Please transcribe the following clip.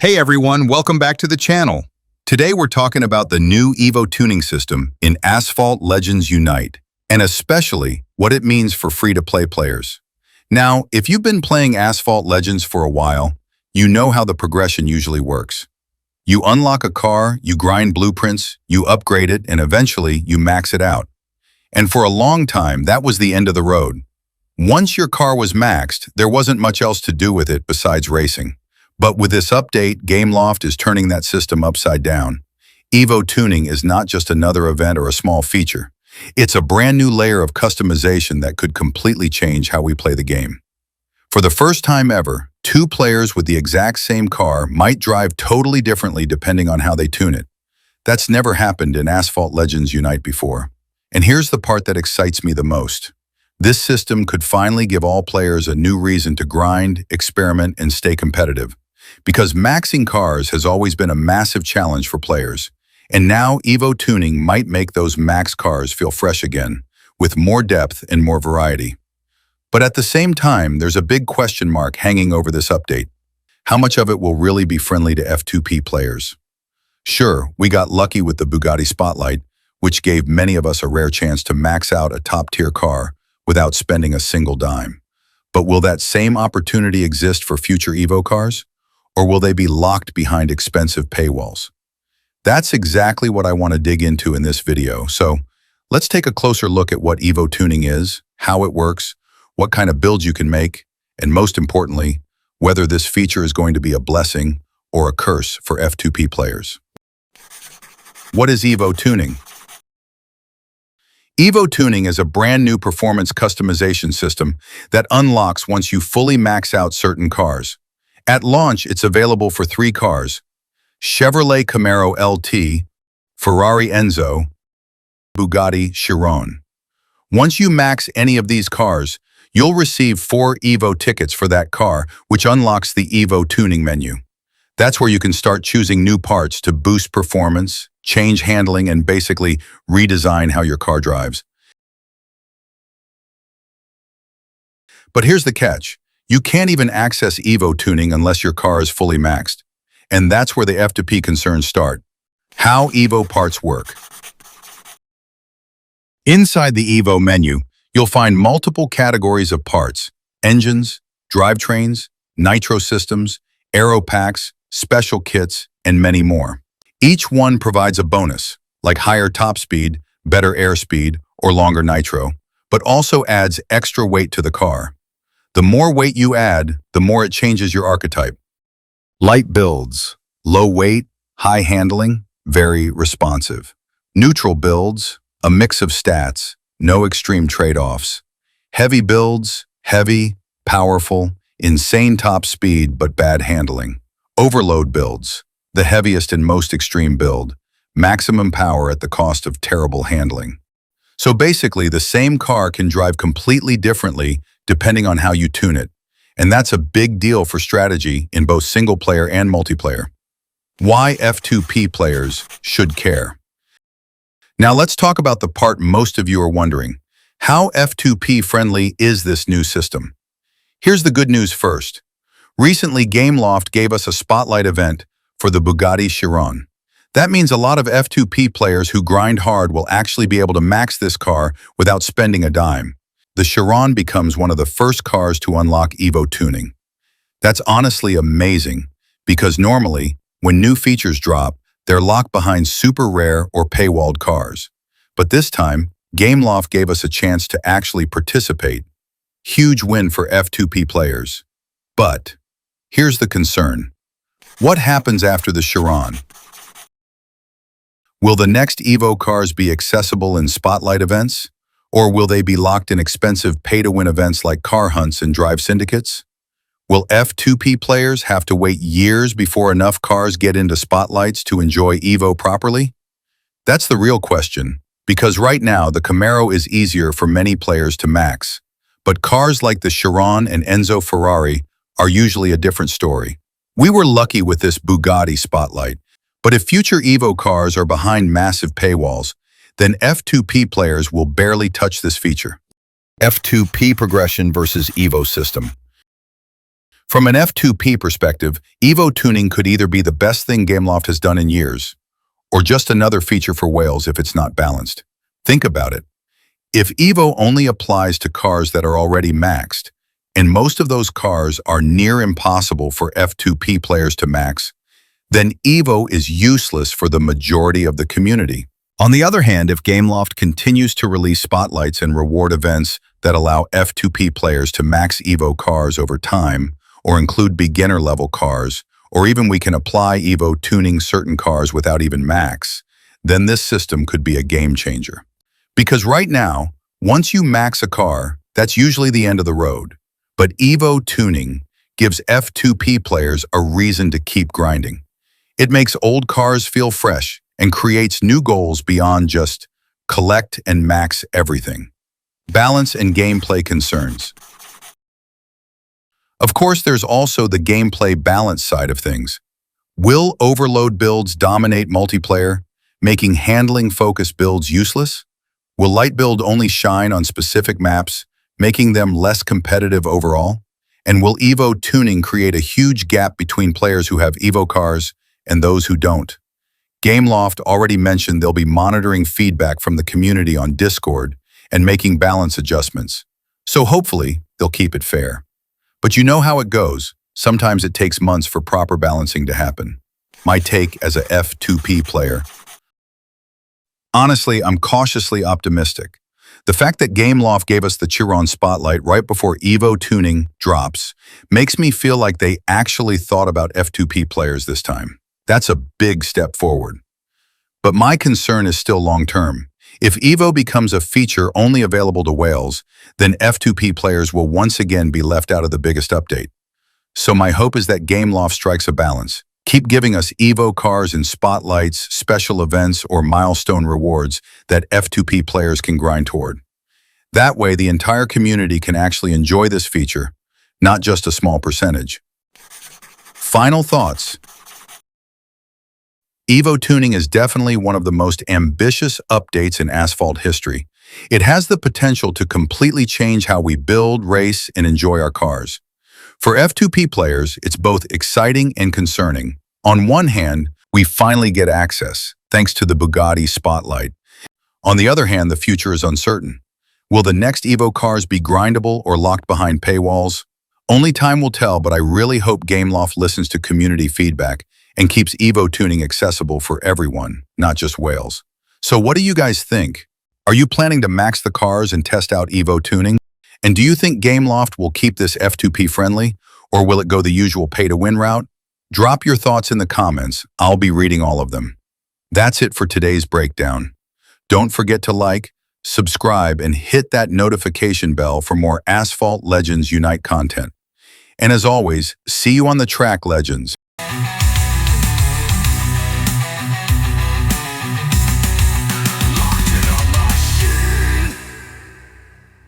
Hey everyone, welcome back to the channel. Today we're talking about the new EVO tuning system in Asphalt Legends Unite, and especially what it means for free-to-play players. Now, if you've been playing Asphalt Legends for a while, you know how the progression usually works. You unlock a car, you grind blueprints, you upgrade it, and eventually you max it out. And for a long time, that was the end of the road. Once your car was maxed, there wasn't much else to do with it besides racing. But with this update, Gameloft is turning that system upside down. EVO Tuning is not just another event or a small feature. It's a brand new layer of customization that could completely change how we play the game. For the first time ever, two players with the exact same car might drive totally differently depending on how they tune it. That's never happened in Asphalt Legends Unite before. And here's the part that excites me the most. This system could finally give all players a new reason to grind, experiment, and stay competitive. Because maxing cars has always been a massive challenge for players, and now EVO Tuning might make those max cars feel fresh again, with more depth and more variety. But at the same time, there's a big question mark hanging over this update. How much of it will really be friendly to F2P players? Sure, we got lucky with the Bugatti Spotlight, which gave many of us a rare chance to max out a top-tier car without spending a single dime. But will that same opportunity exist for future EVO cars? Or will they be locked behind expensive paywalls? That's exactly what I want to dig into in this video. So let's take a closer look at what EVO Tuning is, how it works, what kind of builds you can make, and most importantly, whether this feature is going to be a blessing or a curse for F2P players. What is EVO Tuning? EVO Tuning is a brand new performance customization system that unlocks once you fully max out certain cars. At launch, it's available for 3 cars: Chevrolet Camaro LT, Ferrari Enzo, Bugatti Chiron. Once you max any of these cars, you'll receive 4 EVO tickets for that car, which unlocks the EVO Tuning menu. That's where you can start choosing new parts to boost performance, change handling, and basically redesign how your car drives. But here's the catch. You can't even access EVO Tuning unless your car is fully maxed. And that's where the F2P concerns start. How EVO parts work. Inside the EVO menu, you'll find multiple categories of parts: engines, drivetrains, nitro systems, aero packs, special kits, and many more. Each one provides a bonus, like higher top speed, better airspeed, or longer nitro, but also adds extra weight to the car. The more weight you add, the more it changes your archetype. Light builds: low weight, high handling, very responsive. Neutral builds: a mix of stats, no extreme trade-offs. Heavy builds: heavy, powerful, insane top speed but bad handling. Overload builds: the heaviest and most extreme build, maximum power at the cost of terrible handling. So basically, the same car can drive completely differently depending on how you tune it. And that's a big deal for strategy in both single-player and multiplayer. Why F2P players should care. Now let's talk about the part most of you are wondering. How F2P friendly is this new system? Here's the good news first. Recently, Gameloft gave us a spotlight event for the Bugatti Chiron. That means a lot of F2P players who grind hard will actually be able to max this car without spending a dime. The Chiron becomes one of the first cars to unlock EVO Tuning. That's honestly amazing, because normally, when new features drop, they're locked behind super rare or paywalled cars. But this time, Gameloft gave us a chance to actually participate. Huge win for F2P players. But here's the concern. What happens after the Chiron? Will the next EVO cars be accessible in spotlight events? Or will they be locked in expensive pay-to-win events like car hunts and drive syndicates? Will F2P players have to wait years before enough cars get into spotlights to enjoy EVO properly? That's the real question, because right now the Camaro is easier for many players to max. But cars like the Chiron and Enzo Ferrari are usually a different story. We were lucky with this Bugatti Spotlight, but if future EVO cars are behind massive paywalls, then F2P players will barely touch this feature. F2P progression versus EVO system. From an F2P perspective, EVO Tuning could either be the best thing Gameloft has done in years, or just another feature for whales if it's not balanced. Think about it. If EVO only applies to cars that are already maxed, and most of those cars are near impossible for F2P players to max, then EVO is useless for the majority of the community. On the other hand, if Gameloft continues to release spotlights and reward events that allow F2P players to max EVO cars over time, or include beginner-level cars, or even we can apply EVO tuning certain cars without even max, then this system could be a game changer. Because right now, once you max a car, that's usually the end of the road. But EVO tuning gives F2P players a reason to keep grinding. It makes old cars feel fresh and creates new goals beyond just collect and max everything. Balance and gameplay concerns. Of course, there's also the gameplay balance side of things. Will overload builds dominate multiplayer, making handling-focused builds useless? Will light build only shine on specific maps, making them less competitive overall? And will EVO tuning create a huge gap between players who have EVO cars and those who don't? Gameloft already mentioned they'll be monitoring feedback from the community on Discord and making balance adjustments. So hopefully, they'll keep it fair. But you know how it goes. Sometimes it takes months for proper balancing to happen. My take as a F2P player. Honestly, I'm cautiously optimistic. The fact that Gameloft gave us the Chiron spotlight right before EVO tuning drops makes me feel like they actually thought about F2P players this time. That's a big step forward. But my concern is still long-term. If EVO becomes a feature only available to whales, then F2P players will once again be left out of the biggest update. So my hope is that Gameloft strikes a balance. Keep giving us EVO cars and spotlights, special events, or milestone rewards that F2P players can grind toward. That way, the entire community can actually enjoy this feature, not just a small percentage. Final thoughts. EVO Tuning is definitely one of the most ambitious updates in Asphalt history. It has the potential to completely change how we build, race, and enjoy our cars. For F2P players, it's both exciting and concerning. On one hand, we finally get access, thanks to the Bugatti Spotlight. On the other hand, the future is uncertain. Will the next EVO cars be grindable or locked behind paywalls? Only time will tell, but I really hope Gameloft listens to community feedback and keeps EVO tuning accessible for everyone, not just whales. So what do you guys think? Are you planning to max the cars and test out EVO tuning? And do you think Gameloft will keep this F2P friendly, or will it go the usual pay-to-win route? Drop your thoughts in the comments. I'll be reading all of them. That's it for today's breakdown. Don't forget to like, subscribe, and hit that notification bell for more Asphalt Legends Unite content. And as always, see you on the track, Legends.